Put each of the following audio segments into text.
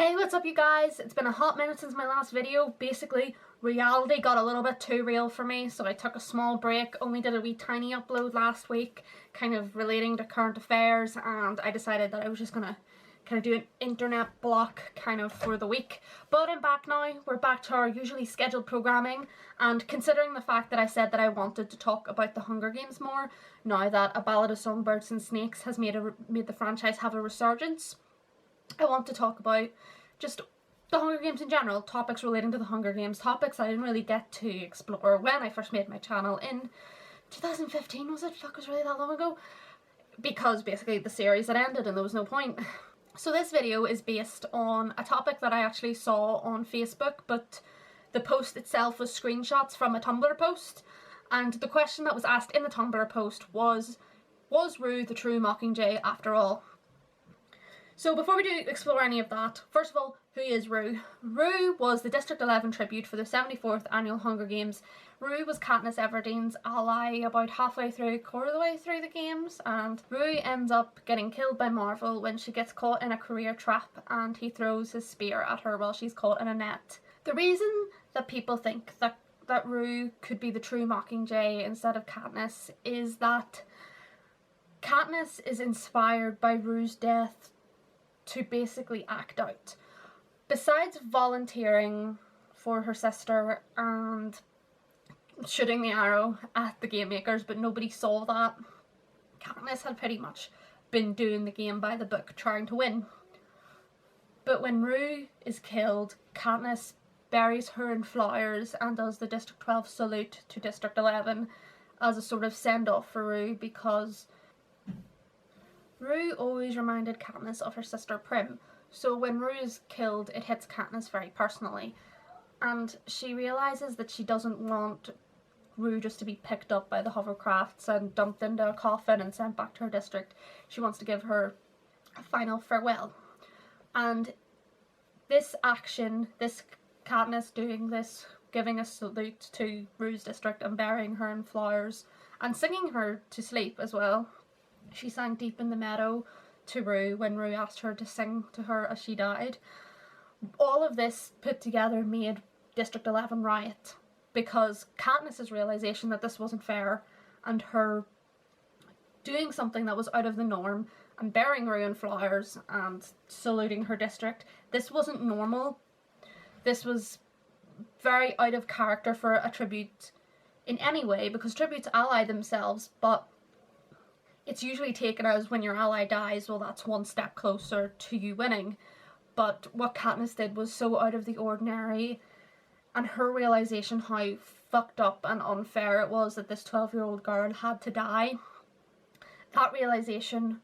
Hey, what's up you guys? It's been a hot minute since my last video. Basically, reality got a little bit too real for me, so I took a small break, only did a wee tiny upload last week, kind of relating to current affairs, and I decided that I was just gonna kind of do an internet block kind of for the week. But I'm back now. We're back to our usually scheduled programming, and considering the fact that I said that I wanted to talk about the Hunger Games more, now that A Ballad of Songbirds and Snakes has made the franchise have a resurgence, I want to talk about just the Hunger Games in general, topics relating to the Hunger Games, topics I didn't really get to explore when I first made my channel in 2015, was it? Fuck, it was really that long ago? Because basically the series had ended and there was no point. So this video is based on a topic that I actually saw on Facebook, but the post itself was screenshots from a Tumblr post, and the question that was asked in the Tumblr post was Rue the true Mockingjay after all? So before we do explore any of that, first of all, who is Rue? Rue was the District 11 tribute for the 74th annual Hunger Games. Rue was Katniss Everdeen's ally about halfway through, quarter of the way through the games, and Rue ends up getting killed by Marvel when she gets caught in a career trap and he throws his spear at her while she's caught in a net. The reason that people think that Rue could be the true Mockingjay instead of Katniss is that Katniss is inspired by Rue's death to basically act out. Besides volunteering for her sister and shooting the arrow at the game makers, but nobody saw that, Katniss had pretty much been doing the game by the book, trying to win. But when Rue is killed, Katniss buries her in flowers and does the District 12 salute to District 11 as a sort of send-off for Rue, because Rue always reminded Katniss of her sister Prim, so when Rue is killed it hits Katniss very personally, and she realises that she doesn't want Rue just to be picked up by the hovercrafts and dumped into a coffin and sent back to her district. She wants to give her a final farewell, and this action, this Katniss doing this, giving a salute to Rue's district and burying her in flowers and singing her to sleep as well. She sang Deep in the Meadow to Rue when Rue asked her to sing to her as she died. All of this put together made District 11 riot, because Katniss's realisation that this wasn't fair and her doing something that was out of the norm and burying Rue in flowers and saluting her district, this wasn't normal. This was very out of character for a tribute in any way, because tributes ally themselves, but it's usually taken as when your ally dies, well, that's one step closer to you winning. But what Katniss did was so out of the ordinary, and her realisation how fucked up and unfair it was that this 12-year-old girl had to die, that realisation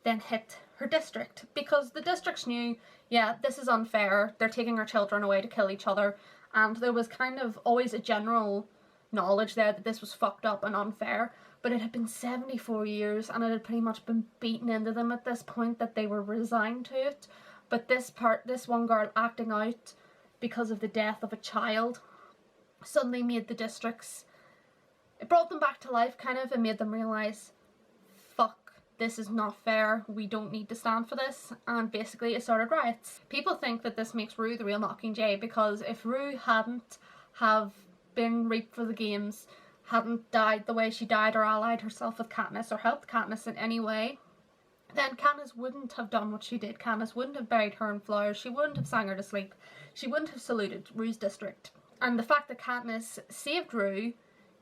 then hit her district, because the districts knew, yeah, this is unfair, they're taking our children away to kill each other, and there was kind of always a general knowledge there that this was fucked up and unfair, but it had been 74 years and it had pretty much been beaten into them at this point that they were resigned to it. But this one girl acting out because of the death of a child suddenly made the districts, it brought them back to life kind of, and made them realise, fuck, this is not fair, we don't need to stand for this, and basically it started riots. People think that this makes Rue the real Mockingjay, because if Rue hadn't have been raped for the games, hadn't died the way she died or allied herself with Katniss or helped Katniss in any way, then Katniss wouldn't have done what she did. Katniss wouldn't have buried her in flowers, she wouldn't have sang her to sleep, she wouldn't have saluted Rue's district. And the fact that Katniss saved Rue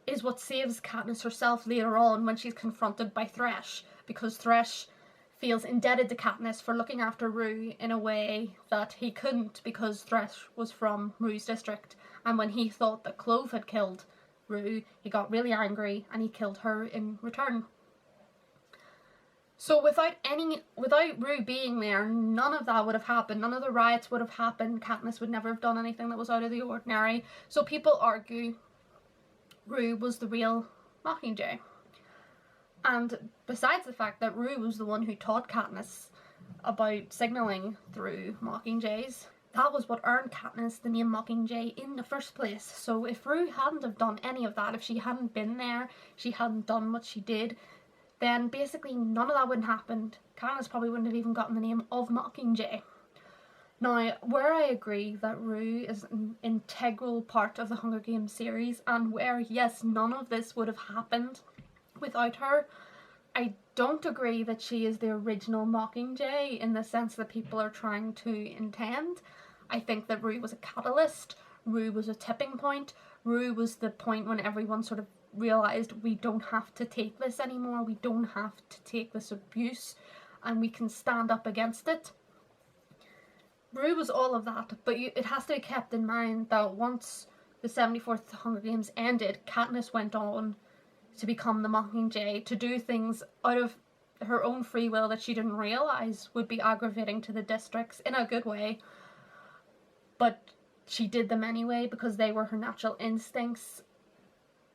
is what saves Katniss herself later on when she's confronted by Thresh, because Thresh feels indebted to Katniss for looking after Rue in a way that he couldn't, because Thresh was from Rue's district, and when he thought that Clove had killed Rue, he got really angry and he killed her in return. So without Rue being there, none of that would have happened, none of the riots would have happened, Katniss would never have done anything that was out of the ordinary. So people argue Rue was the real Mockingjay. And besides the fact that Rue was the one who taught Katniss about signalling through Mockingjays, that was what earned Katniss the name Mockingjay in the first place. So if Rue hadn't have done any of that, if she hadn't been there, she hadn't done what she did, then basically none of that wouldn't have happened. Katniss probably wouldn't have even gotten the name of Mockingjay. Now, where I agree that Rue is an integral part of the Hunger Games series, and where, yes, none of this would have happened without her, I don't agree that she is the original Mockingjay in the sense that people are trying to intend. I think that Rue was a catalyst, Rue was a tipping point, Rue was the point when everyone sort of realised we don't have to take this anymore, we don't have to take this abuse, and we can stand up against it. Rue was all of that, but it has to be kept in mind that once the 74th Hunger Games ended, Katniss went on to become the Mockingjay, to do things out of her own free will that she didn't realise would be aggravating to the districts in a good way. But she did them anyway because they were her natural instincts.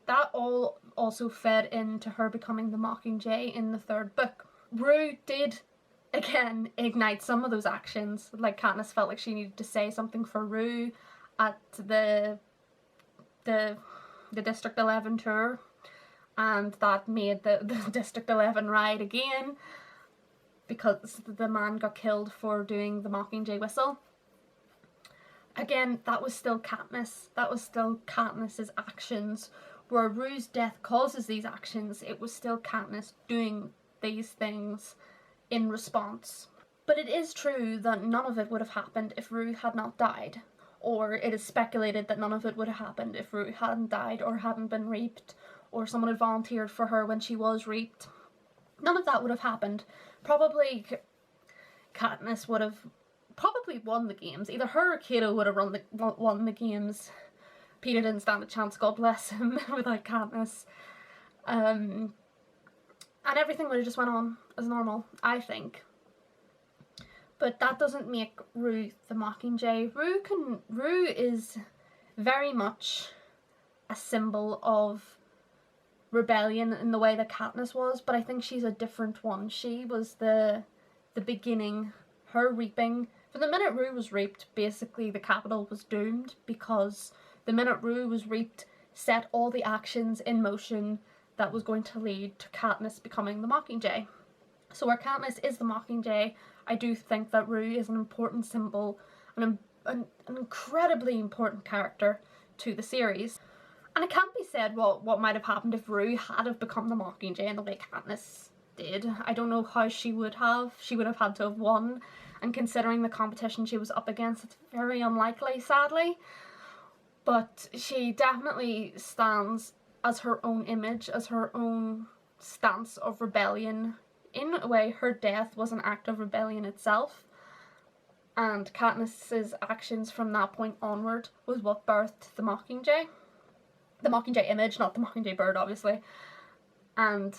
That all also fed into her becoming the Mockingjay in the third book. Rue did, again, ignite some of those actions. Like, Katniss felt like she needed to say something for Rue at the District 11 tour, and that made the District 11 riot again because the man got killed for doing the Mockingjay whistle. Again, that was still Katniss. That was still Katniss's actions. Where Rue's death causes these actions, it was still Katniss doing these things in response. But it is true that none of it would have happened if Rue had not died. Or it is speculated that none of it would have happened if Rue hadn't died or hadn't been raped, or someone had volunteered for her when she was raped. None of that would have happened. Probably Katniss would have won the games. Either her or Cato would have won the games. Peter didn't stand a chance, God bless him, without Katniss. And everything would have just went on as normal, I think. But that doesn't make Rue the Mockingjay. Rue is very much a symbol of rebellion in the way that Katniss was, but I think she's a different one. She was the beginning, her reaping. From the minute Rue was raped, basically the capital was doomed, because the minute Rue was raped set all the actions in motion that was going to lead to Katniss becoming the Mockingjay. So where Katniss is the Mockingjay, I do think that Rue is an important symbol, and an incredibly important character to the series. And it can't be said what might have happened if Rue had have become the Mockingjay in the way Katniss did. I don't know how she would have. She would have had to have won, and considering the competition she was up against, it's very unlikely, sadly. But she definitely stands as her own image, as her own stance of rebellion. In a way, her death was an act of rebellion itself, and Katniss's actions from that point onward was what birthed the Mockingjay. The Mockingjay image, not the Mockingjay bird, obviously. And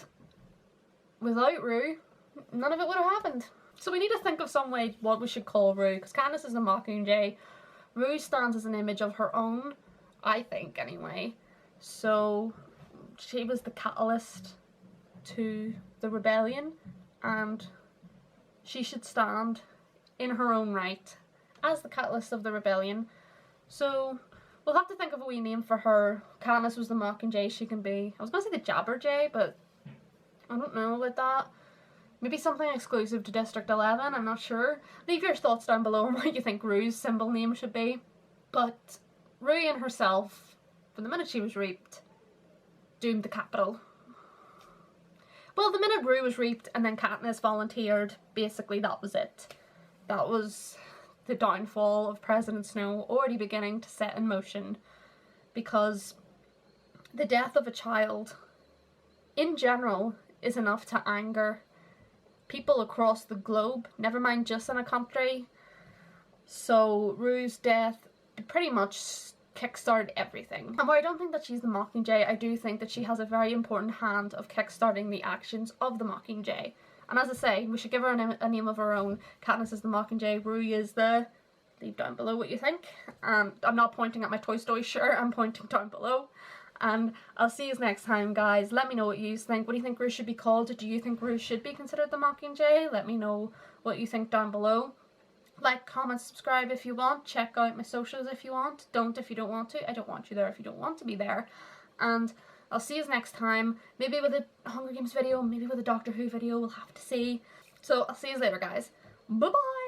without Rue, none of it would have happened. So we need to think of some way what we should call Rue, because Katniss is the Mockingjay. Rue stands as an image of her own, I think, anyway. So she was the catalyst to the rebellion, and she should stand in her own right as the catalyst of the rebellion. So we'll have to think of a wee name for her. Katniss was the Mockingjay. She can be, I was going to say the Jabberjay, but I don't know about that. Maybe something exclusive to District 11, I'm not sure. Leave your thoughts down below on what you think Rue's symbol name should be. But Rue in herself, from the minute she was raped, doomed the capital. Well, the minute Rue was raped and then Katniss volunteered, basically that was it. That was the downfall of President Snow already beginning to set in motion, because the death of a child, in general, is enough to anger people across the globe, never mind just in a country. So Rue's death pretty much kickstarted everything. And while I don't think that she's the Mockingjay, I do think that she has a very important hand of kickstarting the actions of the Mockingjay. And as I say, we should give her a name of her own. Katniss is the Mockingjay, Rue is the... Leave down below what you think. I'm not pointing at my Toy Story shirt, I'm pointing down below. And I'll see you next time, guys. Let me know what you think. What do you think Rue should be called? Do you think Rue should be considered the Mockingjay? Let me know what you think down below. Like, comment, subscribe if you want. Check out my socials if you want. Don't if you don't want to. I don't want you there if you don't want to be there. And I'll see you next time. Maybe with a Hunger Games video, maybe with a Doctor Who video. We'll have to see. So I'll see you later, guys. Bye-bye!